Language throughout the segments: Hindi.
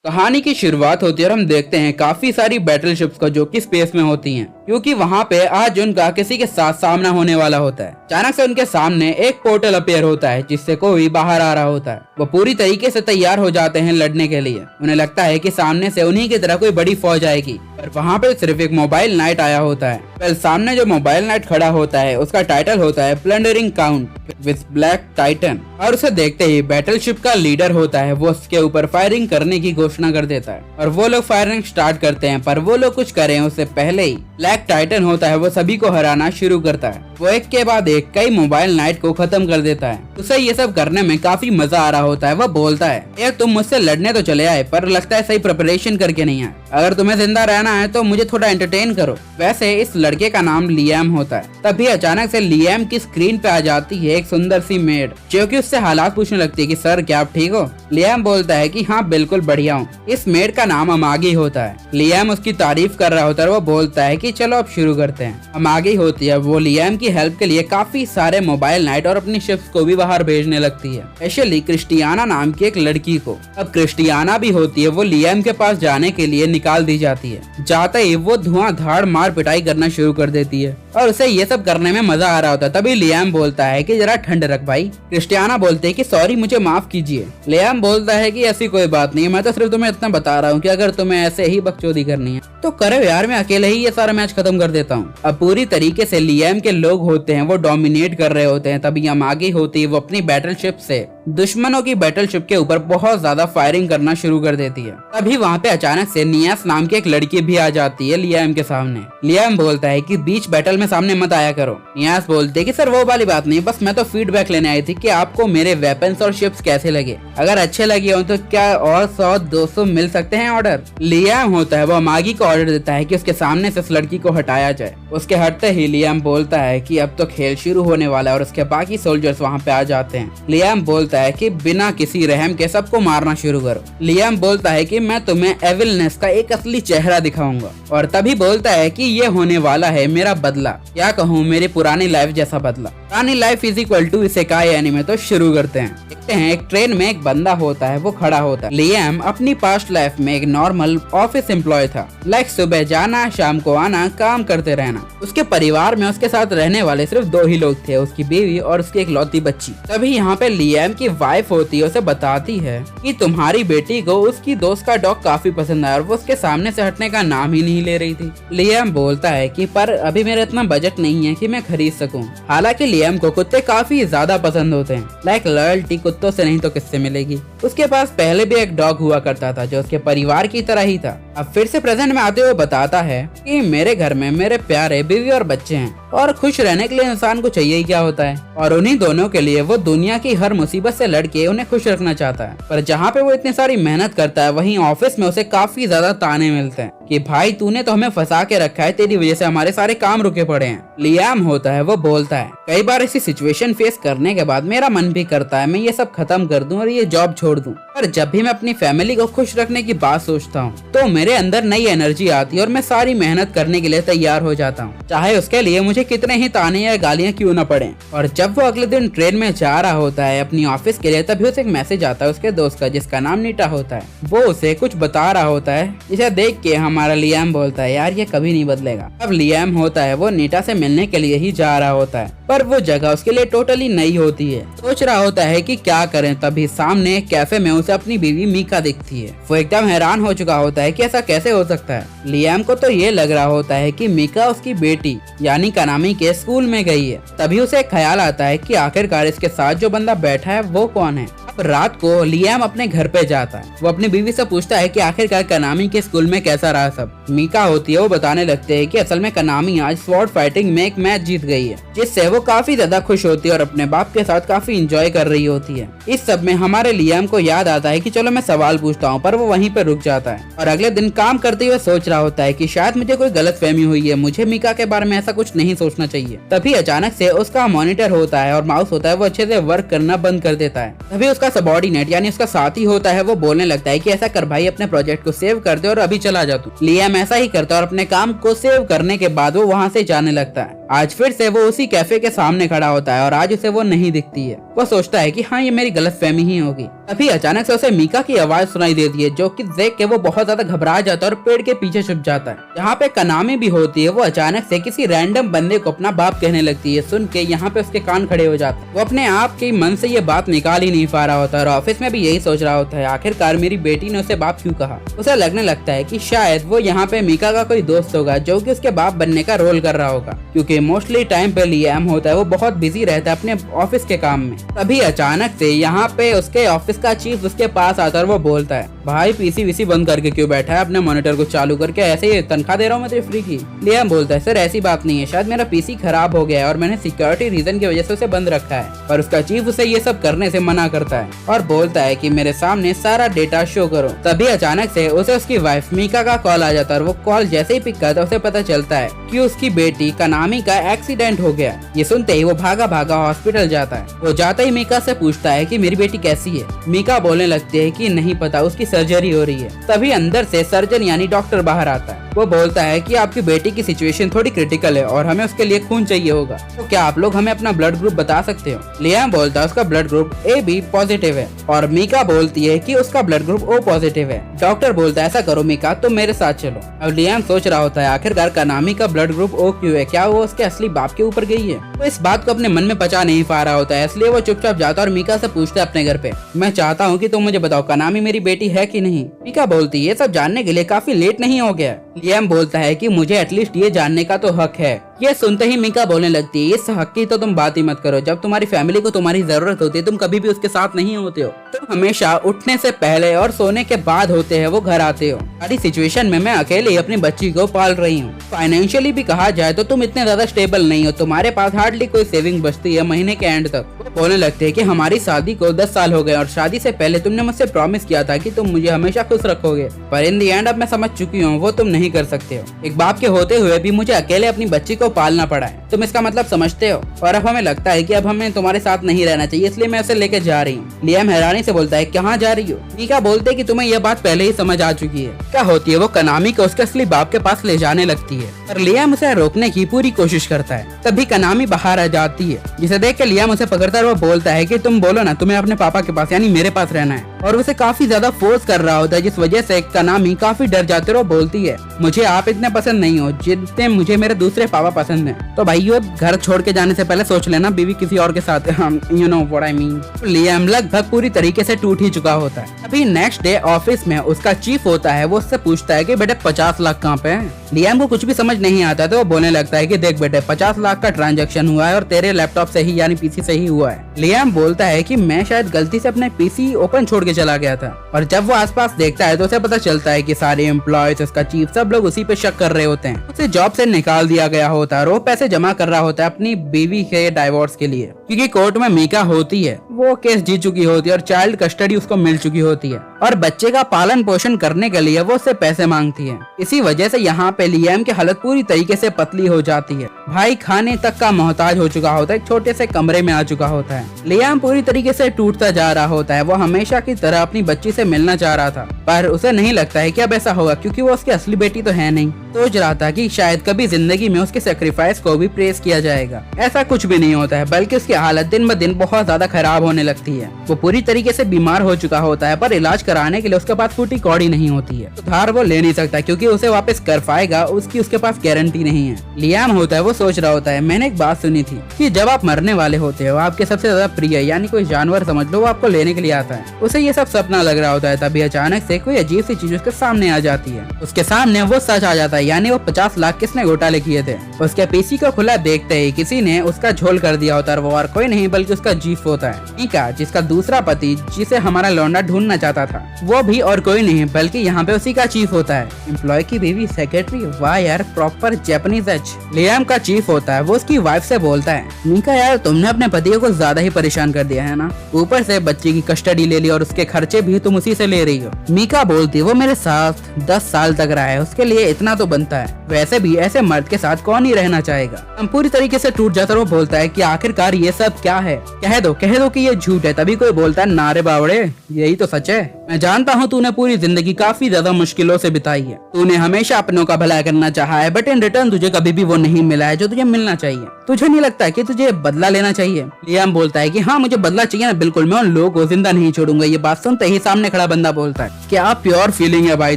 कहानी की शुरुआत होती है और हम देखते हैं काफी सारी बैटल शिप्स को जो कि स्पेस में होती हैं, क्योंकि वहाँ पे आज उनका किसी के साथ सामना होने वाला होता है। अचानक से उनके सामने एक पोर्टल अपीयर होता है जिससे कोई बाहर आ रहा होता है। वो पूरी तरीके से तैयार हो जाते हैं लड़ने के लिए। उन्हें लगता है कि सामने से उन्हीं की तरह कोई बड़ी फौज आएगी, पर वहाँ पे सिर्फ एक मोबाइल नाइट आया होता है। फिर सामने जो मोबाइल नाइट खड़ा होता है उसका टाइटल होता है plundering count with black Titan, और उसे देखते ही बैटलशिप का लीडर होता है वो उसके ऊपर फायरिंग करने की घोषणा कर देता है और वो लोग फायरिंग स्टार्ट करते हैं। पर वो लोग कुछ करें उससे पहले ही ब्लैक टाइटन होता है वो सभी को हराना शुरू करता है। वो एक के बाद एक कई मोबाइल नाइट को खत्म कर देता है। उसे ये सब करने में काफी मजा आ रहा होता है। वो बोलता है, यार तुम मुझसे लड़ने तो चले आए पर लगता है सही प्रिपरेशन करके नहीं आए। अगर तुम्हें जिंदा रहना है तो मुझे थोड़ा एंटरटेन करो। वैसे इस लड़के का नाम लियाम होता है। तभी अचानक से लियाम की स्क्रीन पे आ जाती है एक सुंदर सी मेड, जो कि उससे हालात पूछने लगती है कि सर क्या आप ठीक हो। लियाम बोलता है कि हाँ बिल्कुल बढ़िया हूँ। इस मेड का नाम अमागी होता है। लियाम उसकी तारीफ कर रहा होता है और वो बोलता है कि चलो अब शुरू करते हैं। अमागी होती है वो लियाम की हेल्प के लिए काफी सारे मोबाइल नाइट और अपनी शिप्स को भी बाहर भेजने लगती है, स्पेशली क्रिस्टियाना नाम की एक लड़की को। अब क्रिस्टियाना भी होती है वो लियाम के पास जाने के लिए निकाल दी जाती है। जाते ही वो धुआंधार मार पिटाई करना शुरू कर देती है और उसे ये सब करने में मजा आ रहा होता है। तभी लियाम बोलता है कि जरा ठंड रख भाई। क्रिस्टियाना बोलते है कि सॉरी मुझे माफ कीजिए। लियाम बोलता है कि ऐसी कोई बात नहीं, मैं तो सिर्फ तुम्हें इतना बता रहा हूँ कि अगर तुम्हें ऐसे ही बकचोदी करनी है तो करो यार, मैं अकेले ही ये सारा मैच खत्म कर देता हूँ। अब पूरी तरीके से लियाम के लोग होते हैं वो डोमिनेट कर रहे होते हैं। तभी अमागी होती है वो अपनी बैटलशिप से दुश्मनों की बैटलशिप के ऊपर बहुत ज्यादा फायरिंग करना शुरू कर देती है। तभी वहाँ पे अचानक से नियास नाम की एक लड़की भी आ जाती है लियाम के सामने। लियाम बोलता है कि बीच बैटल में सामने मत आया करो। नियास बोलते है कि सर वो वाली बात नहीं, बस मैं तो फीडबैक लेने आई थी कि आपको मेरे वेपन्स और शिप्स कैसे लगे। अगर अच्छे लगे हो तो क्या और 100-200 मिल सकते हैं ऑर्डर। लियाम होता है वो अमागी को ऑर्डर देता है कि उसके सामने से उस लड़की को हटाया जाए। उसके हटते ही लियाम बोलता है कि अब तो खेल शुरू होने वाला है और उसके बाकी सोल्जर्स वहाँ पे आ जाते हैं। लियाम बोलता है कि बिना किसी रहम के सबको मारना शुरू करो। लियाम बोलता है कि मैं तुम्हें एविलनेस का एक असली चेहरा दिखाऊंगा, और तभी बोलता है कि ये होने वाला है मेरा बदला, क्या कहूँ मेरी पुरानी लाइफ जैसा बदला। पुरानी life is equal to isekai anime. तो शुरू करते हैं। देखते हैं एक ट्रेन में एक बंदा होता है वो खड़ा होता है। लियाम अपनी पास्ट लाइफ में एक नॉर्मल ऑफिस एम्प्लॉय था। लाइक सुबह जाना शाम को आना काम करते रहना। उसके परिवार में उसके साथ रहने वाले सिर्फ 2 ही लोग थे, उसकी बीवी और उसकी एक लौती बच्ची। तभी यहाँ पे लियाम की वाइफ होती है उसे बताती है कि तुम्हारी बेटी को उसकी दोस्त का डॉग काफी पसंद आया और वो उसके सामने से हटने का नाम ही नहीं ले रही थी। लियाम बोलता है कि पर अभी मेरा इतना बजट नहीं है कि मैं खरीद सकूं। हालांकि लियाम को कुत्ते काफी ज्यादा पसंद होते हैं। लाइक लॉयल्टी कुत्तों से नहीं तो किससे मिलेगी। उसके पास पहले भी एक डॉग हुआ करता था जो उसके परिवार की तरह ही था। अब फिर से प्रेजेंट में आते हुए बताता है कि मेरे घर में मेरे प्यारे बीवी और बच्चे हैं और खुश रहने के लिए इंसान को चाहिए ही क्या होता है, और उन्हीं दोनों के लिए वो दुनिया की हर मुसीबत से लड़के उन्हें खुश रखना चाहता है। पर जहाँ पे वो इतनी सारी मेहनत करता है वहीं ऑफिस में उसे काफी ज्यादा ताने मिलते हैं कि भाई तूने तो हमें फंसा के रखा है, तेरी वजह से हमारे सारे काम रुके पड़े हैं। लियाम होता है वो बोलता है कई बार ऐसी सिचुएशन फेस करने के बाद मेरा मन भी करता है मैं ये सब खत्म कर दूं और ये जॉब छोड़ दूं, पर जब भी मैं अपनी फैमिली को खुश रखने की बात सोचता हूँ तो मेरे अंदर नई एनर्जी आती है और मैं सारी मेहनत करने के लिए तैयार हो जाता हूँ, चाहे उसके लिए मुझे कितने ही ताने या गालियाँ क्यों न पड़े। और जब वो अगले दिन ट्रेन में जा रहा होता है अपनी ऑफिस के लिए, तभी उसे एक मैसेज आता है उसके दोस्त का जिसका नाम नीटा होता है। वो उसे कुछ बता रहा होता है जिसे देख के हमारा लियाम बोलता है यार ये कभी नहीं बदलेगा। अब लियाम होता है वो नीटा से मिलने के लिए ही जा रहा होता है, पर वो जगह उसके लिए टोटली नई होती है। सोच रहा होता है कि क्या करें, तभी सामने एक कैफे में उसे अपनी बीवी मीका दिखती है। वो एकदम हैरान हो चुका होता है कि ऐसा कैसे हो सकता है। लियाम को तो ये लग रहा होता है कि मीका उसकी बेटी यानी कनामी के स्कूल में गई है। तभी उसे एक ख्याल आता है कि आखिरकार इसके साथ जो बंदा बैठा है वो कौन है। अब रात को लियाम अपने घर पे जाता है। वो अपनी बीवी से पूछता है कि आखिरकार कनामी के स्कूल में कैसा रहा सब। मीका होती है वो बताने लगते हैं कि असल में कनामी आज स्वॉर्ड फाइटिंग में एक मैच जीत गई है, जिससे वो काफी ज्यादा खुश होती है और अपने बाप के साथ काफी एंजॉय कर रही होती है। इस सब में हमारे लियाम को याद आता है कि चलो मैं सवाल पूछता हूँ, पर वो वहीं पे रुक जाता है और अगले दिन काम करते हुए सोच रहा होता है कि शायद मुझे कोई गलतफहमी हुई है, मुझे मीका के बारे में ऐसा कुछ नहीं सोचना चाहिए। तभी अचानक से उसका मॉनिटर होता है और माउस होता है वो अच्छे से वर्क करना बंद कर देता है। तभी उसका सबॉर्डिनेट यानी उसका साथी होता है वो बोलने लगता है कि ऐसा कर भाई अपने प्रोजेक्ट को सेव कर दे और अभी चला जा तू। लियाम ऐसा ही करता है और अपने काम को सेव करने के बाद वो वहाँ से जाने लगता है। आज फिर से वो उसी कैफे के सामने खड़ा होता है और आज उसे वो नहीं दिखती है। वो सोचता है कि हाँ ये मेरी गलतफहमी ही होगी। अभी अचानक से उसे मीका की आवाज सुनाई देती है, जो कि देख के वो बहुत ज्यादा घबरा जाता है और पेड़ के पीछे छुप जाता है। यहाँ पे कनामी भी होती है, वो अचानक से किसी रैंडम बंदे को अपना बाप कहने लगती है। सुन के यहाँ पे उसके कान खड़े हो जाते हैं। वो अपने आप के मन से ये बात निकाल ही नहीं पा रहा होता और ऑफिस में भी यही सोच रहा होता है, आखिरकार मेरी बेटी ने उसे बाप क्यों कहा। उसे लगने लगता है कि शायद वो यहाँ पे मीका का कोई दोस्त होगा जो कि उसके बाप बनने का रोल कर रहा होगा, क्योंकि मोस्टली टाइम पे लियाम होता है वो बहुत बिजी रहता है अपने ऑफिस के काम में। तभी अचानक से यहाँ पे उसके ऑफिस का चीफ उसके पास आता है और वो बोलता है, भाई पीसी वीसी बंद करके क्यों बैठा है, अपने मॉनिटर को चालू करके, ऐसे ही तनख्वाह दे रहा हूँ मैं तुझे फ्री की। लियाम बोलता है, सर ऐसी बात नहीं है, शायद मेरा पीसी खराब हो गया है और मैंने सिक्योरिटी रीजन की वजह से उसे बंद रखा है। और उसका चीफ उसे ये सब करने से मना करता है और बोलता है कि मेरे सामने सारा डेटा शो करो। तभी अचानक से उसे उसकी वाइफ मीका का कॉल आ जाता है और वो कॉल जैसे ही पिक करता है उसे पता चलता है कि उसकी बेटी कनामी का एक्सीडेंट हो गया। ये सुनते ही वो भागा भागा हॉस्पिटल जाता है। वो जाता ही मीका से पूछता है कि मेरी बेटी कैसी है। मीका बोलने लगती है कि नहीं पता, उसकी सर्जरी हो रही है। तभी अंदर से सर्जन यानी डॉक्टर बाहर आता है। वो बोलता है कि आपकी बेटी की सिचुएशन थोड़ी क्रिटिकल है और हमें उसके लिए खून चाहिए होगा, तो क्या आप लोग हमें अपना ब्लड ग्रुप बता सकते हो। लियाम बोलता है उसका ब्लड ग्रुप AB पॉजिटिव है और मीका बोलती है कि उसका ब्लड ग्रुप O पॉजिटिव है। डॉक्टर बोलता है ऐसा करो मीका, तुम मेरे साथ चलो। अब लियाम सोच रहा होता है आखिरकार कनामी का ब्लड ग्रुप O क्यों है, क्या वो उसके असली बाप के ऊपर गई है। वो इस बात को अपने मन में पचा नहीं पा रहा होता है, इसलिए वो चुपचाप जाता है और मीका से पूछता है अपने घर पे, मैं चाहता हूँ कि तुम मुझे बताओ कनामी मेरी बेटी है कि नहीं। मीका बोलती है ये सब जानने के लिए काफी लेट नहीं हो गया। लियाम बोलता है कि मुझे एटलीस्ट ये जानने का तो हक है। ये सुनते ही मीका बोलने लगती है, इस हक की तो तुम बात ही मत करो, जब तुम्हारी फैमिली को तुम्हारी जरूरत होती है तुम कभी भी उसके साथ नहीं होते हो, तुम हमेशा उठने से पहले और सोने के बाद होते हैं वो घर आते हो। सारी सिचुएशन में मैं अकेले ही अपनी बच्ची को पाल रही हूँ। फाइनेंशियली भी कहा जाए तो तुम इतने ज्यादा स्टेबल नहीं हो, तुम्हारे पास हार्डली कोई सेविंग बचती है महीने के एंड तक। वो बोलने लगते हैं कि हमारी शादी को 10 साल हो गए और शादी से पहले तुमने मुझसे प्रॉमिस किया था कि तुम मुझे हमेशा खुश रखोगे, पर इन दी एंड अब मैं समझ चुकी हूँ वो तुम नहीं कर सकते हो। एक बाप के होते हुए भी मुझे अकेले अपनी बच्ची को पालना पड़ा है, तुम इसका मतलब समझते हो। और अब हमें लगता है कि अब हमें तुम्हारे साथ नहीं रहना चाहिए, इसलिए मैं उसे लेकर जा रही हूँ। लियाम हैरानी से बोलता है कहाँ जा रही हो। मीका बोलते है कि तुम्हें यह बात पहले ही समझ आ चुकी है। क्या होती है वो कनामी को उसके असली बाप के पास ले जाने लगती है, पर लियाम उसे रोकने की पूरी कोशिश करता है। तभी कनामी बाहर आ जाती है, जिसे देख के लियाम उसे पकड़ता है और वो बोलता है कि तुम बोलो ना तुम्हें अपने पापा के पास यानी मेरे पास रहना है। और उसे काफी ज्यादा फोर्स कर रहा होता है, जिस वजह से कनामी काफी डर जाते और बोलती है मुझे आप इतने पसंद नहीं हो जितने मुझे मेरे दूसरे पापा पसंद हैं। तो भाई घर छोड़ के जाने से पहले सोच लेना बीवी किसी और के साथ, you know what I mean. Liam लगभग पूरी तरीके से टूट ही चुका होता है। अभी नेक्स्ट डे ऑफिस में उसका चीफ होता है, वो उससे पूछता है कि बेटे 50 लाख कहाँ पे है। लियाम को कुछ भी समझ नहीं आता तो वो बोलने लगता है कि देख बेटे 50 लाख का ट्रांजैक्शन हुआ है और तेरे लैपटॉप से ही यानी पीसी से ही हुआ है। लियाम बोलता है कि मैं शायद गलती से अपने पीसी ओपन छोड़ के चला गया था। और जब वो आसपास देखता है तो उसे पता चलता है कि सारे एम्प्लॉयज, उसका चीफ, सब लोग उसी पे शक कर रहे होते हैं। उसे जॉब से निकाल दिया गया होता है और वो पैसे जमा कर रहा होता है अपनी बीवी के डाइवोर्स के लिए, क्योंकि कोर्ट में मीका होती है वो केस जीत चुकी होती है और चाइल्ड कस्टडी उसको मिल चुकी होती है और बच्चे का पालन पोषण करने के लिए वो उससे पैसे मांगती है। इसी वजह से यहाँ पे लियाम की हालत पूरी तरीके से पतली हो जाती है। भाई खाने तक का मोहताज हो चुका होता है, एक छोटे से कमरे में आ चुका होता है। लियाम पूरी तरीके से टूटता जा रहा होता है। वो हमेशा की तरह अपनी बच्ची से मिलना चाह रहा था, पर उसे नहीं लगता है कि अब ऐसा होगा, क्योंकि वो उसकी असली बेटी तो है नहीं। सोच रहा था कि शायद कभी जिंदगी में उसके सेक्रीफाइस को भी प्रेस किया जाएगा। ऐसा कुछ भी नहीं होता है, बल्कि उसकी हालत दिन ब दिन बहुत ज्यादा खराब होने लगती है। वो पूरी तरीके से बीमार हो चुका होता है, पर इलाज कराने के लिए उसके पास फूटी कौड़ी नहीं होती है। उधार वो ले नहीं सकता, क्योंकि उसे वापस कर पाएगा उसकी उसके पास गारंटी नहीं है। लियाम होता है वो सोच रहा होता है, मैंने एक बात सुनी थी कि जब आप मरने वाले होते हो आपके सबसे ज्यादा प्रिय यानी कोई जानवर समझ लो वो आपको लेने के लिए आता है। उसे ये सब सपना लग रहा होता है। तभी अचानक से कोई अजीब सी चीज उसके सामने आ जाती है। उसके सामने वो सच आ जाता है, यानी वो 50 लाख किसने घोटाले किए थे। उसके पीसी को खुला देखते ही किसी ने उसका झोल कर दिया होता है। वो और कोई नहीं बल्कि उसका चीफ होता है, मीका, जिसका दूसरा पति जिसे हमारा लौंडा ढूंढना चाहता था, वो भी और कोई नहीं बल्कि यहाँ पे उसी का चीफ होता है। एम्प्लॉय की बीवी सेक्रेटरी, वाह यार प्रॉपर जैपनीज एच। लियाम का चीफ होता है वो उसकी वाइफ से बोलता है, मीका यार तुमने अपने पति को ज्यादा ही परेशान कर दिया है ना, ऊपर से बच्चे की कस्टडी ले ली और उसके खर्चे भी तुम उसी से ले रही हो। मीका बोलती है वो मेरे साथ 10 साल तक रहा है, उसके लिए इतना तो बनता है, वैसे भी ऐसे मर्द के साथ कौन ही रहना चाहेगा। हम पूरी तरीके से टूट जाता है। वो बोलता है कि आखिरकार ये सब क्या है, कह दो कि ये झूठ है। तभी कोई बोलता है, नारे बावड़े यही तो सच है। मैं जानता हूँ तूने पूरी जिंदगी काफी ज्यादा मुश्किलों से बिताई है, तूने हमेशा अपनों का भला करना चाहा है, बट इन रिटर्न तुझे कभी भी वो नहीं मिला है है जो तुझे मिलना चाहिए। तुझे नहीं लगता कि तुझे बदला लेना चाहिए? लियाम बोलता है कि हाँ मुझे बदला चाहिए ना, बिल्कुल मैं उन लोगों को जिंदा नहीं छोड़ूंगा। ये बात सुनते ही सामने खड़ा बंदा बोलता है क्या प्योर फीलिंग है भाई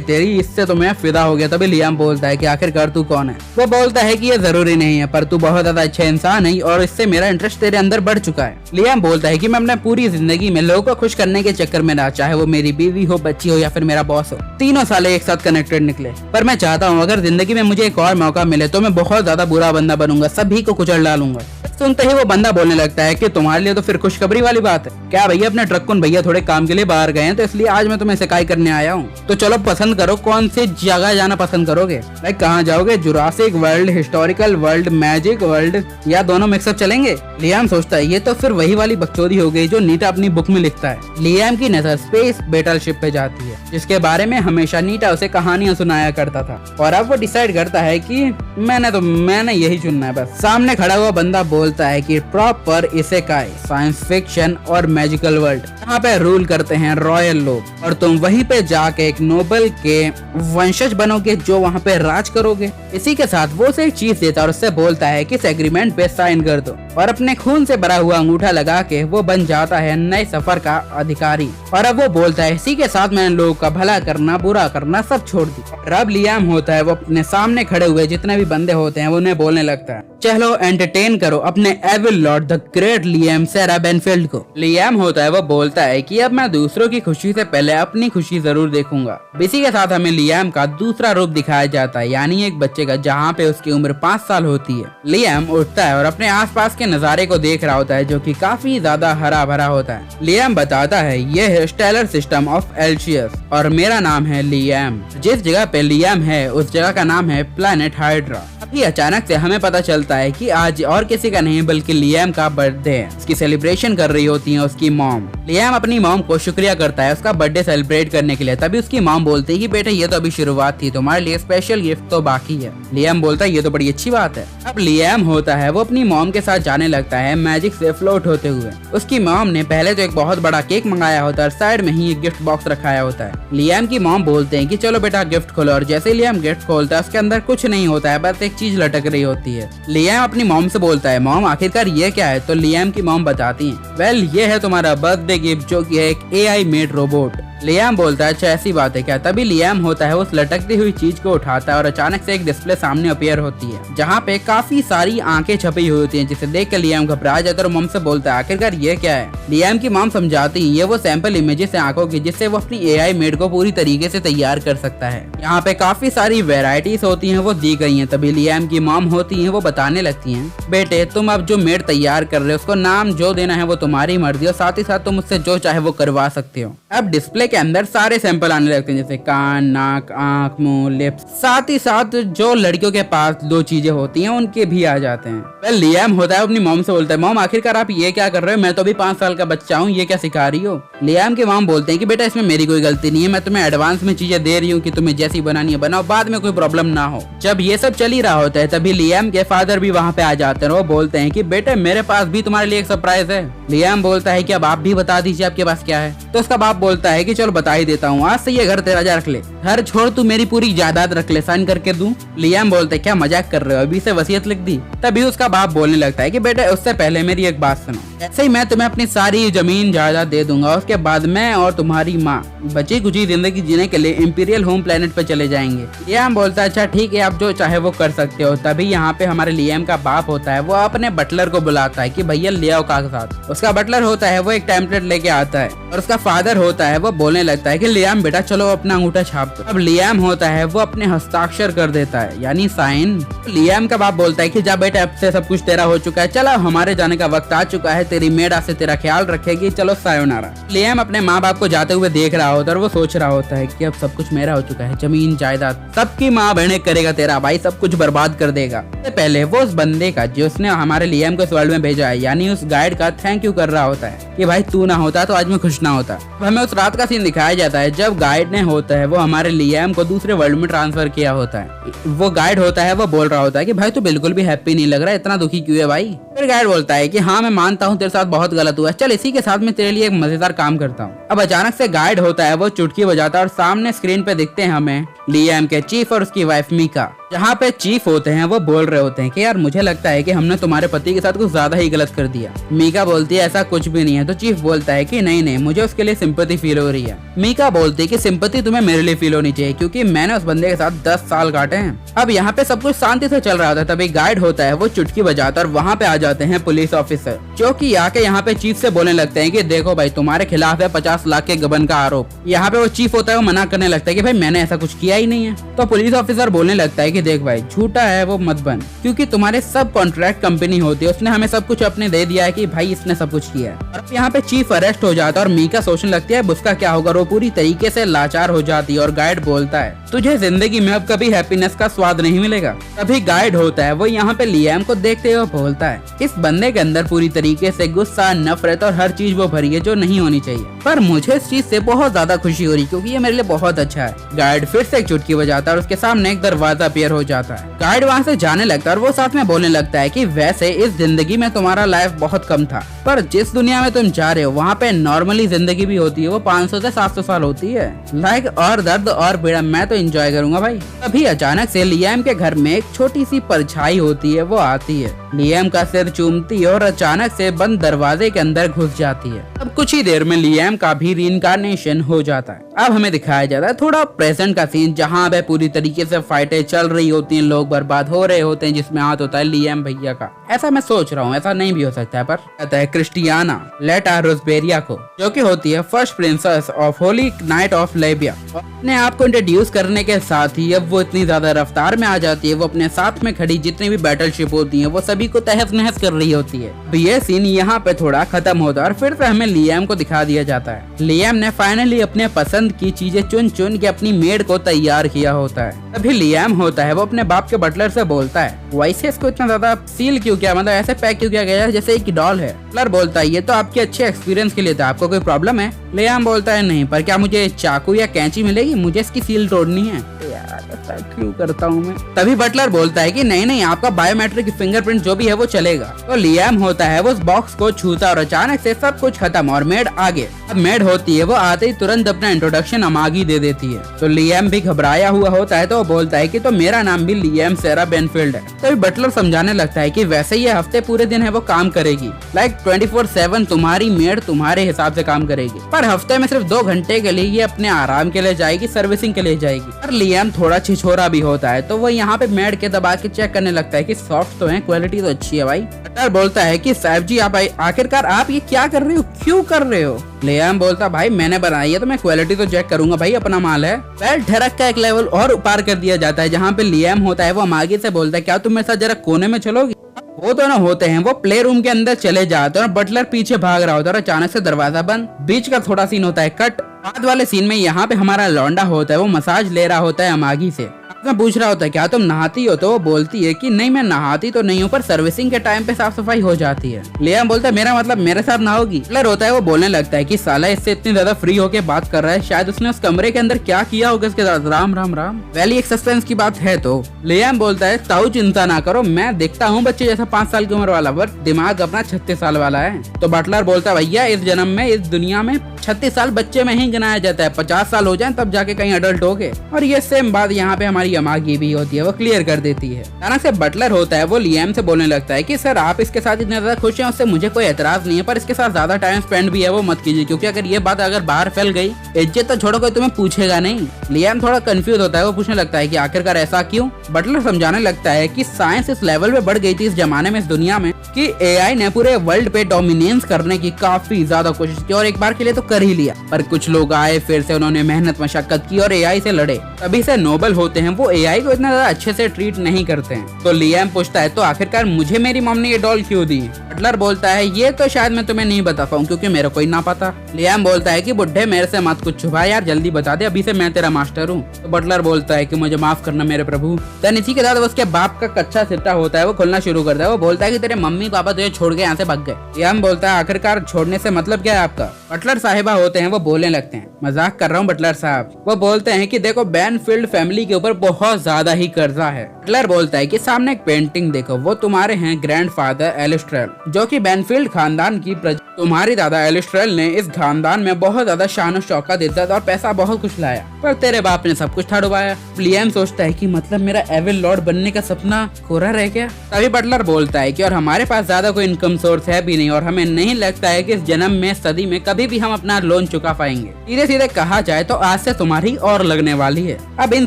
तेरी, इससे तो मैं फिदा हो गया। तभी लियाम बोलता है कि आखिरकार तू कौन है? वो बोलता है कि ये जरूरी नहीं है, पर तू बहुत ज्यादा अच्छा इंसान है और इससे मेरा इंटरेस्ट तेरे अंदर बढ़ चुका है। लियाम बोलता है कि मैं अपने पूरी जिंदगी में लोगों को खुश करने के चक्कर में ना, चाहे वो मेरी बीवी हो, बच्ची हो या फिर मेरा बॉस हो, तीनों साले एक साथ कनेक्टेड निकले। पर मैं चाहता हूँ अगर जिंदगी में मुझे एक और मौका मिले तो मैं बहुत ज्यादा बुरा बंदा बनूंगा, सभी को कुचल डालूंगा। सुनते ही वो बंदा बोलने लगता है कि तुम्हारे लिए तो फिर खुशखबरी वाली बात है। क्या भैया अपने ट्रक भैया थोड़े काम के लिए बाहर गए हैं, तो इसलिए आज मैं तुम्हें शिकायत करने आया हूँ। तो चलो पसंद करो, कौन सी जगह जाना पसंद करोगे? भाई कहाँ जाओगे? Jurassic world, historical world, magic world, या दोनों मिक्सअप चलेंगे? लियाम सोचता है ये तो फिर वही वाली बकचोदी हो गई जो नीटा अपनी बुक में लिखता है। लियाम की नजर स्पेस बैटलशिप पे जाती है जिसके बारे में हमेशा नीटा उसे कहानियां सुनाया करता था, और अब वो डिसाइड करता है कि मैंने यही चुनना है बस। सामने खड़ा हुआ बंदा बोलता है कि प्रॉपर इसेकाई, साइंस फिक्शन और मैजिकल वर्ल्ड, यहाँ पे रूल करते हैं रॉयल लोग और तुम वहीं पे जाके एक नोबल के वंशज बनोगे जो वहाँ पे राज करोगे। इसी के साथ वो उसे एक चीज देता और उससे बोलता है कि इस एग्रीमेंट पे साइन कर दो, और अपने खून से भरा हुआ अंगूठा लगा के वो बन जाता है नए सफर का अधिकारी। और अब वो बोलता है इसी के साथ मैंने लोगों का भला करना, बुरा करना सब छोड़ दी। अब लियाम होता है वो अपने सामने खड़े हुए जितने भी बंदे होते हैं वो उन्हें बोलने लगता है चलो एंटरटेन करो अपने evil lord the great Liam सेरा बेनफील्ड को। लियाम होता है वो बोलता है कि अब मैं दूसरों की खुशी से पहले अपनी खुशी जरूर देखूंगा। इसी के साथ हमें लियाम का दूसरा रूप दिखाया जाता है, यानी एक बच्चे का, जहाँ पे उसकी उम्र 5 साल होती है। लियाम उठता है और अपने आसपास के नजारे को देख रहा होता है जो कि काफी ज्यादा हरा भरा होता है। लियाम बताता है ये है स्टेलर सिस्टम ऑफ एल्शियस और मेरा नाम है लियाम। जिस जगह पे लियाम है उस जगह का नाम है प्लैनेट हाइड्रा। अभी अचानक से हमें पता चलता है कि आज और किसी का नहीं बल्कि लियाम का बर्थडे है। इसकी सेलिब्रेशन कर रही होती है उसकी मॉम। लियाम अपनी मॉम को शुक्रिया करता है उसका बर्थडे सेलिब्रेट करने के लिए। तभी उसकी मॉम बोलती है कि बेटा ये तो अभी शुरुआत थी, तुम्हारे लिए स्पेशल गिफ्ट तो बाकी है। लियाम बोलता है ये तो बड़ी अच्छी बात है। अब लियाम होता है वो अपनी मॉम के साथ जाने लगता है मैजिक से फ्लोट होते हुए। उसकी मॉम ने पहले तो एक बहुत बड़ा केक मंगाया होता है और साइड में ही एक गिफ्ट बॉक्स रखाया होता है। लियाम की मॉम बोलते हैं कि चलो बेटा गिफ्ट खोलो, और जैसे लियाम गिफ्ट खोलता है उसके अंदर कुछ नहीं होता है, बस एक चीज लटक रही होती है। लियाम अपनी मॉम से बोलता है मॉम आखिरकार ये क्या है? तो लियाम की मॉम बताती है वेल ये है तुम्हारा बर्थडे गिफ्ट जो कि है एक AI मेड रोबोट। लियाम बोलता है अच्छा ऐसी बात है क्या? तभी लियाम होता है उस लटकती हुई चीज को उठाता है और अचानक से एक डिस्प्ले सामने अपीयर होती है जहाँ पे काफी सारी आंखें छपी हुई होती हैं, जिसे देख कर लियाम घबरा जाता है और मॉम से बोलता है आखिरकार ये क्या है? लियाम की मॉम समझाती है ये वो सैंपल इमेजेस है आंखों की जिससे वो अपनी AI मेड को पूरी तरीके से तैयार कर सकता है। यहाँ पे काफी सारी वेराइटीज होती है वो दी गई है। तभी लियाम की मॉम होती है वो बताने लगती है बेटे तुम अब जो मेड तैयार कर रहे हो उसको नाम जो देना है वो तुम्हारी मर्जी, और साथ ही साथ तुम उससे जो चाहे वो करवा सकते हो। अब डिस्प्ले के अंदर सारे सैंपल आने लगते हैं जैसे कान, नाक, आंख, मुंह, लिप्स, साथ ही साथ जो लड़कियों के पास 2 चीजें होती हैं उनके भी आ जाते हैं। लियाम होता है अपनी मॉम से बोलता है मॉम आखिरकार आप ये क्या कर रहे हो? मैं तो अभी 5 साल का बच्चा हूँ, ये क्या सिखा रही हो? लियाम के मॉम बोलते हैं कि बेटा इसमें मेरी कोई गलती नहीं है, मैं तुम्हें एडवांस में चीजें दे रही हूँ कि तुम्हें जैसी बनानी है बनाओ, बाद में कोई प्रॉब्लम ना हो। जब ये सब चल ही रहा होता है तभी लियाम के फादर भी वहाँ पे आ जाते हैं। वो बोलते हैं कि बेटे मेरे पास भी तुम्हारे लिए एक सरप्राइज है। लियाम बोलता है कि अब आप भी बता दीजिए आपके पास क्या है। तो उसका बाप बोलता है कि चलो बता ही देता हूँ, आज से ये घर तेरा रख ले, घर छोड़ तू मेरी पूरी जायदाद रख ले, साइन करके दूं। लियाम बोलते हैं क्या मजाक कर रहे हो, अभी से वसीयत लिख दी? तभी उसका बाप बोलने लगता है कि बेटा उससे पहले मेरी एक बात सुनो, ऐसे ही मैं तुम्हें अपनी सारी जमीन जायदाद दे दूंगा, उसके बाद मैं और तुम्हारी माँ बची कुछ जिंदगी जीने के लिए इंपीरियल होम प्लेनेट पे चले जाएंगे। लियाम बोलता है अच्छा ठीक है आप जो चाहे वो कर सकते हो। तभी यहाँ पे हमारे लियाम का बाप होता है वो अपने बटलर को बुलाता है कि भैया ले आओ कागजात। उसका बटलर होता है वो एक टेम्पलेट लेके आता है और उसका फादर होता है वो बोलने लगता है कि लियाम बेटा चलो अपना अंगूठा छाप दो। अब लियाम होता है वो अपने हस्ताक्षर कर देता है यानी साइन। लियाम का बाप बोलता है कि जा बेटा अब से सब कुछ तेरा हो चुका है, चलो हमारे जाने का वक्त आ चुका है, तेरी मेड आज से तेरा ख्याल रखेगी, चलो सायोनारा। लियाम अपने माँ बाप को जाते हुए देख रहा होता है और वो सोच रहा होता है कि अब सब कुछ मेरा हो चुका है, जमीन जायदाद सबकी माँ बहने करेगा तेरा भाई, सब कुछ बर्बाद कर देगा। पहले वो उस बंदे का जिसने हमारे लियाम को इस वर्ल्ड में भेजा है यानी उस गाइड का थैंक यू कर रहा होता है कि भाई तू ना होता तो आज मैं खुश ना होता। हमें उस रात का सीन दिखाया जाता है जब गाइड ने होता है वो हमारे लियाम को दूसरे वर्ल्ड में ट्रांसफर किया होता है। वो गाइड होता है वो बोल रहा होता है कि भाई तू बिल्कुल भी हैप्पी नहीं लग रहा है, इतना दुखी क्यों है भाई? फिर गाइड बोलता है कि हाँ मैं मानता हूँ तेरे साथ बहुत गलत हुआ है, चल इसी के साथ मैं तेरे लिए एक मजेदार काम करता हूँ। अब अचानक से गाइड होता है वो चुटकी बजाता है और सामने स्क्रीन पे दिखते हैं हमें लियाम के चीफ और उसकी वाइफ मीका। जहाँ पे चीफ होते हैं वो बोल रहे होते हैं कि यार मुझे लगता है कि हमने तुम्हारे पति के साथ कुछ ज्यादा ही गलत कर दिया। मीका बोलती है ऐसा कुछ भी नहीं है। तो चीफ बोलता है कि नहीं नहीं, मुझे उसके लिए सिंपैथी फील हो रही है। मीका बोलती है कि सिंपैथी तुम्हें मेरे लिए फील होनी चाहिए क्योंकि मैंने उस बंदे के साथ 10 साल काटे हैं। अब यहाँ पे सब कुछ शांति से चल रहा था, तभी गाइड होता है वो चुटकी बजाता और वहाँ पे आ जाते हैं पुलिस ऑफिसर, जो कि आके यहाँ पे चीफ से बोलने लगते हैं कि देखो भाई तुम्हारे खिलाफ है 50 लाख के गबन का आरोप। यहाँ पे वो चीफ होता है वो मना करने लगता है कि भाई मैंने ऐसा कुछ किया ही नहीं है। तो पुलिस ऑफिसर बोलने लगता है कि देख भाई झूठा है वो मत बन, क्योंकि तुम्हारे सब कॉन्ट्रैक्ट कंपनी होती है, उसने हमें सब कुछ अपने दे दिया है कि भाई इसने सब कुछ किया है। और यहाँ पे चीफ अरेस्ट हो जाता है और मीका सोचने लगती है उसका क्या होगा। वो पूरी तरीके से लाचार हो जाती है और गाइड बोलता है तुझे जिंदगी में अब कभी हैप्पीनेस का स्वाद नहीं मिलेगा। तभी गाइड होता है वो यहाँ पे लियाम को देखते हुए बोलता है इस बंदे के अंदर पूरी तरीके से गुस्सा, नफरत और हर चीज वो भरी है जो नहीं होनी चाहिए, पर मुझे इस चीज से बहुत ज्यादा खुशी हो रही क्योंकि ये मेरे लिए बहुत अच्छा है। गाइड फिर से एक चुटकी बजाता है और उसके सामने एक दरवाजा अपीयर हो जाता है। गाइड वहाँ से जाने लगता है और वो साथ में बोलने लगता है कि वैसे इस जिंदगी में तुम्हारा लाइफ बहुत कम था, पर जिस दुनिया में तुम जा रहे हो वहाँ पे नॉर्मली जिंदगी भी होती है, वो 500 से 700 साल होती है। लाइक और दर्द और पीड़ा मैं तो एंजॉय करूंगा भाई। तभी अचानक से लियाम के घर में एक छोटी सी परछाई होती है, वो आती है, लियाम का सिर चूमती है और अचानक से बंद दरवाजे के अंदर घुस जाती है। अब कुछ ही देर में लियाम का भी रीइंकार्नेशन हो जाता है। अब हमें दिखाया जाता है थोड़ा प्रेजेंट का सीन, जहाँ पे पूरी तरीके से फाइटें चल रही होती हैं, लोग बर्बाद हो रहे होते हैं, जिसमें हाथ होता है लियाम भैया का। ऐसा मैं सोच रहा हूँ, ऐसा नहीं भी हो सकता है, पर कहता है क्रिस्टियाना लेटा रोजबेरिया को, जो कि होती है first princess of Holi night of लेबिया। अपने आप को इंट्रोड्यूस करने के साथ ही अब वो इतनी ज्यादा रफ्तार में आ जाती है, वो अपने साथ में खड़ी जितनी भी बैटलशिप होती है वो सभी को तहस नहस कर रही होती है। ये सीन यहाँ पे थोड़ा खत्म होता है और फिर से हमें लियाम को दिखा दिया जाता है। लियाम ने फाइनली अपने पसंद की चीजें चुन चुन के अपनी मेड को तैयार किया होता है। तभी लियाम होता है वो अपने बाप के बटलर से बोलता है वैसे इसको इतना ज्यादा सील क्यों किया, मतलब ऐसे पैक क्यों किया गया है जैसे एक डॉल है। बटलर बोलता है ये तो आपके अच्छे एक्सपीरियंस के लिए था, आपको कोई प्रॉब्लम है। लियाम बोलता है नहीं, पर क्या मुझे चाकू या कैंची मिलेगी, मुझे इसकी सील तोड़नी है। यार ऐसा क्यों करता हूँ मैं। तभी बटलर बोलता है कि नहीं नहीं, आपका बायोमेट्रिक फिंगरप्रिंट जो भी है वो चलेगा। तो लियाम होता है वो उस बॉक्स को छूता और अचानक से सब कुछ खत्म और मेड आगे। अब मेड होती है वो आते ही तुरंत अपना इंट्रोडक्शन अमागी दे देती है। तो लियाम भी घबराया हुआ होता है, तो वो बोलता है कि तो मेरा नाम भी लियाम सेरा बेनफील्ड है। तो बटलर समझाने लगता है कि वैसे ये हफ्ते पूरे दिन है वो काम करेगी, लाइक 24/7 तुम्हारी मेड तुम्हारे हिसाब से काम करेगी, पर हफ्ते में सिर्फ 2 घंटे के लिए ये अपने आराम के लिए जाएगी, सर्विसिंग के लिए जाएगी। पर लियाम थोड़ा छिछोरा भी होता है, तो वो यहाँ पे मेड के दबा के चेक करने लगता है कि सॉफ्ट तो है, क्वालिटी तो अच्छी है भाई। बटलर बोलता है कि साहब जी आप आखिरकार आप ये क्या कर रहे हो, क्यों कर रहे हो। लियाम बोलता भाई मैंने बनाई है तो मैं क्वालिटी तो चेक करूंगा भाई, अपना माल है। वेल ठरक का एक लेवल और पार कर दिया जाता है, जहाँ पे लियाम होता है वो अमागी से बोलता है क्या तुम मेरे साथ जरा कोने में चलोगी। वो दोनों होते हैं वो प्ले रूम के अंदर चले जाते हैं और बटलर पीछे भाग रहा होता है और अचानक से दरवाजा बंद। बीच का थोड़ा सीन होता है कट। बाद वाले सीन में यहाँ पे हमारा लौंडा होता है वो मसाज ले रहा होता है अमागी से। मैं पूछ रहा होता है क्या तुम नहाती हो, तो वो बोलती है कि नहीं मैं नहाती तो नहीं हूँ, पर सर्विसिंग के टाइम पे साफ सफाई हो जाती है। लियाम बोलता है मेरा मतलब मेरे साथ नहाओगी। बटलर होता है वो बोलने लगता है कि साला इससे इतनी ज्यादा फ्री होके बात कर रहा है, शायद उसने उस कमरे के अंदर क्या किया होगा इसके साथ। राम राम राम। वैली एक सस्पेंस की बात है। तो लियाम बोलता है ताऊ चिंता ना करो, मैं दिखता हूँ बच्चे जैसा 5 साल की उम्र वाला, बट दिमाग अपना 36 साल वाला है। तो बटलर बोलता है भैया इस जन्म में इस दुनिया में 36 साल बच्चे में ही गिनाया जाता है, 50 साल हो जाए तब जाके कहीं अडल्ट हो गए। और ये सेम बात यहाँ पे हमारी अमागी भी होती है, वो क्लियर कर देती है। अचानक से बटलर होता है वो लियाम से बोलने लगता है कि सर आप इसके साथ इतने ज्यादा खुश हैं उससे मुझे कोई एतराज नहीं है, पर इसके साथ ज्यादा टाइम स्पेंड भी है वो मत कीजिए, क्योंकि अगर ये बात अगर बाहर फैल गई इज्जत तो छोड़ो कोई तुम्हें पूछेगा नहीं। लियाम थोड़ा कंफ्यूज होता है, वो पूछने लगता है कि आखिरकार ऐसा क्यों। बटलर समझाने लगता है कि साइंस इस लेवल पे बढ़ गई थी इस जमाने में, इस दुनिया में, कि एआई ने पूरे वर्ल्ड पे डोमिनेंस करने की काफी ज्यादा कोशिश की और एक बार के लिए तो कर ही लिया, पर कुछ लोग आए फिर से उन्होंने मेहनत मशक्कत की और एआई से लड़े। तभी से नोबल होते हैं वो एआई को इतना ज्यादा अच्छे से ट्रीट नहीं करते हैं। तो लियाम पूछता है तो आखिरकार मुझे मेरी मॉम ने ये डॉल क्यों दी। बटलर बोलता है ये तो शायद मैं तुम्हें नहीं बता पाऊँ क्योंकि मेरे को ही ना पता। लियाम बोलता है कि बुढ़े मेरे से मत कुछ छुपा यार, जल्दी बता दे, अभी से मैं तेरा मास्टर हूँ। तो बटलर बोलता है कि मुझे माफ करना मेरे प्रभु। देन इसी के साथ उसके बाप का कच्चा सिट्टा होता है वो खुलना शुरू करता है। वो बोलता है कि तेरे मम्मी पापा तुझे छोड़ के यहाँ से भाग गए। लियाम बोलता है आखिरकार छोड़ने से मतलब क्या है आपका। बटलर साहिबा होते हैं वो बोलने लगते हैं मजाक कर रहा हूँ बटलर साहब। वो बोलते हैं कि देखो बेनफील्ड फैमिली के ऊपर बहुत ज्यादा ही कर्जा है। बटलर बोलता है कि सामने एक पेंटिंग देखो, वो तुम्हारे हैं ग्रैंडफादर एलिस्ट्रेल, जो कि बेनफील्ड खानदान की तुम्हारी दादा एलिस्ट्रेल ने इस खानदान में बहुत ज्यादा शान और शौकत, इज्जत और पैसा बहुत कुछ लाया, पर तेरे बाप ने सब कुछ ठाड़ उबाया। लियाम सोचता है कि मतलब मेरा एविल लॉर्ड बनने का सपना कोरा रह गया। तभी बटलर बोलता है कि और हमारे पास ज्यादा कोई इनकम सोर्स है भी नहीं और हमें नहीं लगता है कि इस जन्म में सदी में कभी भी हम अपना लोन चुका पाएंगे। सीधे सीधे कहा जाए तो आज से तुम्हारी और लगने वाली है। अब इन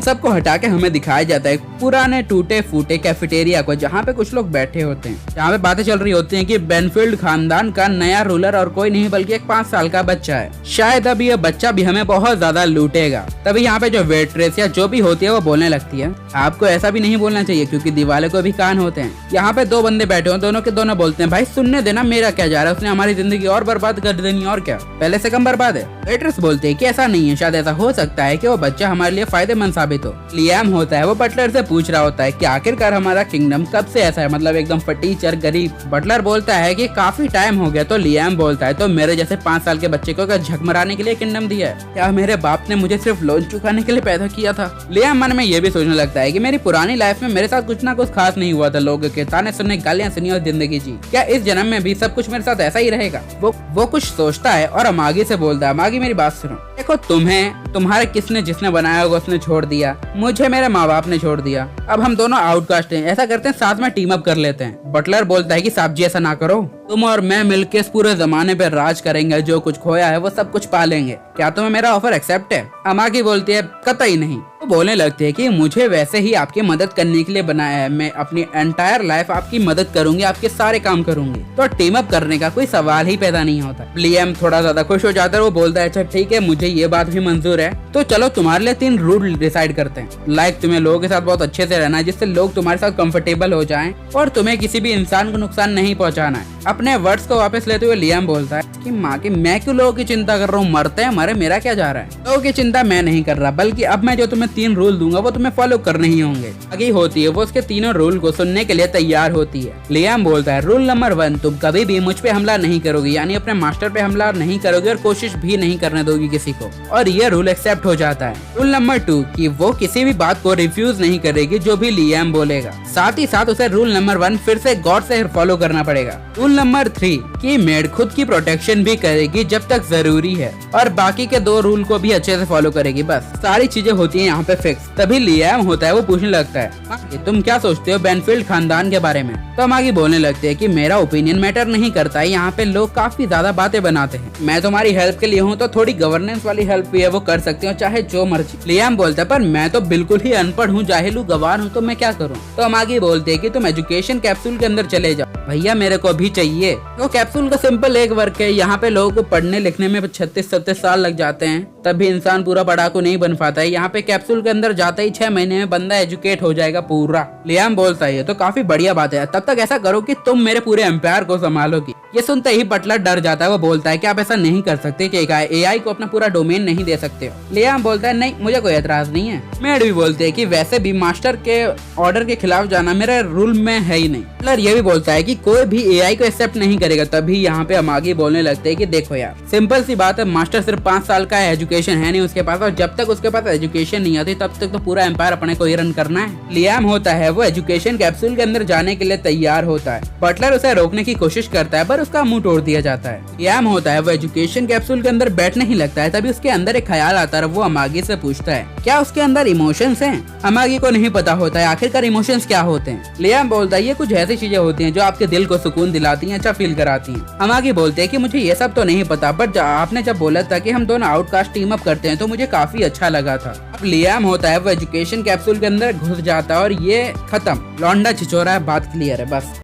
सब को हटा के हमें दिखाया जाता है पुराने टूटे फूटे कैफेटेरिया को, जहाँ पे कुछ लोग बैठे होते हैं, जहाँ पे बातें चल रही होती हैं कि बेनफील्ड खानदान का नया रूलर और कोई नहीं बल्कि एक 5 साल का बच्चा है। शायद अब ये बच्चा भी हमें बहुत ज्यादा लूटेगा। तभी यहाँ पे जो वेट्रेस या जो भी होती है वो बोलने लगती है, आपको ऐसा भी नहीं बोलना चाहिए क्योंकि दीवाले को भी कान होते हैं। यहाँ पे 2 बंदे बैठे हो, दोनों के दोनों बोलते हैं, भाई सुनने देना, मेरा क्या जा रहा है, उसने हमारी जिंदगी और बर्बाद कर देनी और क्या, पहले से कम बर्बाद है। वेट्रेस बोलते है कि ऐसा नहीं है, शायद ऐसा हो सकता है कि वो बच्चा हमारे लिए फायदेमंद साबित हो। लियाम होता है वो बटलर से पूछ रहा होता है कि आखिरकार हमारा किंगडम कब से ऐसा है, मतलब एकदम फटीचर गरीब। बटलर बोलता है कि काफी टाइम हो गया। तो लियाम बोलता है तो मेरे जैसे 5 साल के बच्चे को झक मराने के लिए किंगडम दिया है, क्या मेरे बाप ने मुझे सिर्फ लोन चुकाने के लिए पैदा किया था। लियाम मन में ये भी सोचने लगता है कि मेरी पुरानी लाइफ में मेरे साथ कुछ ना कुछ खास नहीं हुआ था, लोगों के ताने सुनने, गालियां सुनी और जिंदगी जी, क्या इस जन्म में भी सब कुछ मेरे साथ ऐसा ही रहेगा। वो कुछ सोचता है और अमागी से बोलता है, अमागी मेरी बात सुनो, देखो तुम्हें तुम्हारे किसने जिसने बनाया होगा उसने छोड़ दिया, मुझे मेरे माँ बाप ने छोड़ दिया, अब हम दोनों आउटकास्ट हैं, ऐसा करते हैं साथ में टीम अप कर लेते हैं। बटलर बोलता है कि साहब जी ऐसा ना करो, तुम और मैं मिलके इस पूरे जमाने पे राज करेंगे, जो कुछ खोया है वो सब कुछ पालेंगे, क्या तुम्हें मेरा ऑफर एक्सेप्ट है। अमागी बोलती है कतई नहीं। वो बोलने लगती है कि मुझे वैसे ही आपकी मदद करने के लिए बनाया है, मैं अपनी एंटायर लाइफ आपकी मदद करूंगी, आपके सारे काम करूंगी, तो टीम अप करने का कोई सवाल ही पैदा नहीं होता। लियाम थोड़ा ज्यादा खुश हो जाता है, वो बोलता है अच्छा ठीक है, मुझे ये बात भी मंजूर है, तो चलो तुम्हारे लिए 3 रूल डिसाइड करते हैं। लाइक तुम्हें लोगों के साथ बहुत अच्छे से रहना है, जिससे लोग तुम्हारे साथ कंफर्टेबल हो जाएं, और तुम्हें किसी भी इंसान को नुकसान नहीं पहुंचाना है। अपने वर्ड्स को वापस लेते हुए लियाम बोलता है कि माँ की मैं क्यों लोगों की चिंता कर रहा हूँ, मरते हैं मरे, मेरा क्या जा रहा है। लोगों की चिंता मैं नहीं कर रहा, बल्कि अब मैं जो तुम्हें 3 रूल दूंगा वो तुम्हें फॉलो करने ही होंगे। आगे होती है वो उसके तीनों रूल को सुनने के लिए तैयार होती है। लियाम बोलता है रूल नंबर 1, तुम कभी भी मुझ पे हमला नहीं करोगी, यानी अपने मास्टर पे हमला नहीं करोगी और कोशिश भी नहीं करने दोगी किसी को, और ये रूल एक्सेप्ट हो जाता है। रूल नंबर 2 कि वो किसी भी बात को रिफ्यूज नहीं करेगी जो भी लियाम बोलेगा, साथ ही साथ उसे रूल नंबर 1 फिर से गौर से फॉलो करना पड़ेगा। रूल नंबर 3 कि मेड खुद की प्रोटेक्शन भी करेगी जब तक जरूरी है, और बाकी के 2 रूल को भी अच्छे से फॉलो करेगी। बस सारी चीजें होती हैं यहाँ पे फिक्स। तभी लियाम होता है वो पूछने लगता है तुम क्या सोचते हो बेनफील्ड खानदान के बारे में। तो मागी बोलने लगते है कि मेरा ओपिनियन मैटर नहीं करता है, यहाँ पे लोग काफी ज्यादा बातें बनाते हैं, मैं तुम्हारी हेल्प के लिए हूँ, तो थोड़ी गवर्नेंस वाली हेल्प भी है वो कर सकती हूँ, चाहे जो मर्जी। लियाम बोलता है पर मैं तो बिल्कुल ही अनपढ़ हूँ, जाहिल हूँ, गवार हूँ, तो मैं क्या करूँ। तो मागी बोलते है कि तुम एजुकेशन कैप्सूल के अंदर चले जाओ। भैया मेरे को भी चाहिए। तो कैप्सूल का सिंपल एक वर्क है, यहाँ पे लोगों को पढ़ने लिखने में 36-37 साल लग जाते हैं, तब भी इंसान पूरा पढ़ाकू नहीं बन पाता है। यहाँ पे कैप्सूल के अंदर जाते ही 6 महीने में बंदा एजुकेट हो जाएगा पूरा। लियाम बोलता है ये तो काफी बढ़िया बात है, तब तक ऐसा करो कि तुम मेरे पूरे एम्पायर को संभालोगी। ये सुनते ही बटलर डर जाता है, वो बोलता है कि आप ऐसा नहीं कर सकते कि एआई को अपना पूरा डोमेन नहीं दे सकते हो। लियाम बोलता है नहीं, मुझे कोई एतराज नहीं है। मेड भी बोलते है कि वैसे भी मास्टर के ऑर्डर के खिलाफ जाना मेरे रूल में है ही नहीं। बटलर ये भी बोलता है कि कोई भी एआई को एक्सेप्ट नहीं करेगा। तभी यहाँ पे अमागी बोलने लगते हैं कि देखो यार, सिंपल सी बात है, मास्टर सिर्फ 5 साल का एजुकेशन है नहीं उसके पास, और जब तक उसके पास एजुकेशन नहीं आती तब तक तो पूरा एम्पायर अपने को ही रन करना है। लियाम होता है वो एजुकेशन कैप्सूल के अंदर जाने के लिए तैयार होता है। बटलर उसे रोकने की कोशिश करता है पर उसका मुंह तोड़ दिया जाता है। लियाम होता है वो एजुकेशन कैप्सूल के अंदर बैठने ही लगता है। तभी उसके अंदर एक ख्याल आता है, वो अमागी से पूछता है क्या उसके अंदर इमोशंस हैं। अमागी को नहीं पता होता है आखिरकार इमोशंस क्या होते हैं। लियाम बोलता है ये कुछ ऐसी चीजें होती हैं जो आपके दिल को सुकून दिलाती हैं, अच्छा फील कराती हैं। अमागी बोलते हैं कि मुझे ये सब तो नहीं पता, बट आपने जब बोला था कि हम दोनों आउटकास्ट टीम अप करते हैं तो मुझे काफी अच्छा लगा था। अब लियाम होता है वो एजुकेशन कैप्सूल के अंदर घुस जाता है और ये खत्म, लौंडा छिछोरा है, बात क्लियर है बस।